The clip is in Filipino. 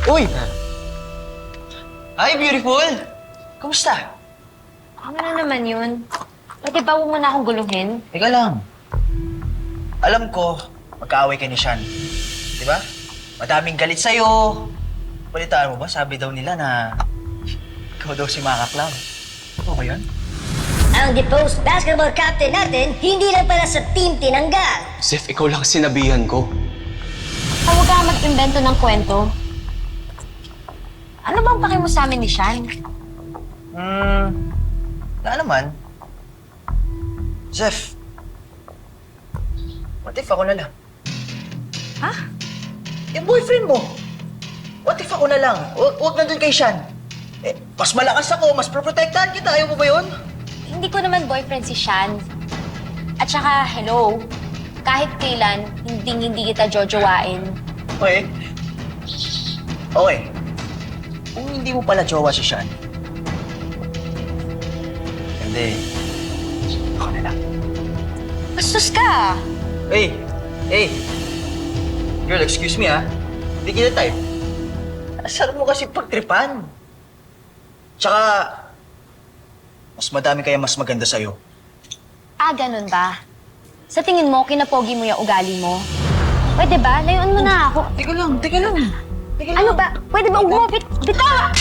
Uy! Hi, beautiful! Kamusta? Ano na naman yun? Pwede ba huwag mo na akong guluhin? Teka lang. Alam ko, magkaaway ka ni Sean. Di ba? Madaming galit sa'yo. Balitaan mo ba? Sabi daw nila na ikaw daw si Maka Clown. Totoo ba yun? Ang deposed basketball captain natin, hindi lang pala sa team tinanggal. Zef, ikaw lang sinabihan ko. Huwag ka mag-invento ng kwento. Ano bang paki mo sa amin ni Sean? Wala naman. Zef, what if ako na lang? Ha? Yung boyfriend mo. What if ako na lang? Huwag nandun kay Sean. Eh, mas malakas ako, mas proprotektahan kita. Ayaw mo ba yun? Hindi ko naman boyfriend si Sean. At saka, hello, kahit kailan, hindi kita jojowain. Okay. Okay. Kung hindi mo pala jowa si Sean, hindi. Ako na lang. Bastos ka! Hey! Hey! Girl, excuse me Hindi kita type. Sarap mo kasi pagtripan. Tsaka, mas madami kaya mas maganda sa'yo. Ah, ganun ba? Sa tingin mo, kinapogi mo yung ugali mo? Pwede ba? Layuan mo na ako. Teka lang. Ano ba? Pwede ba umupit? Bitawa!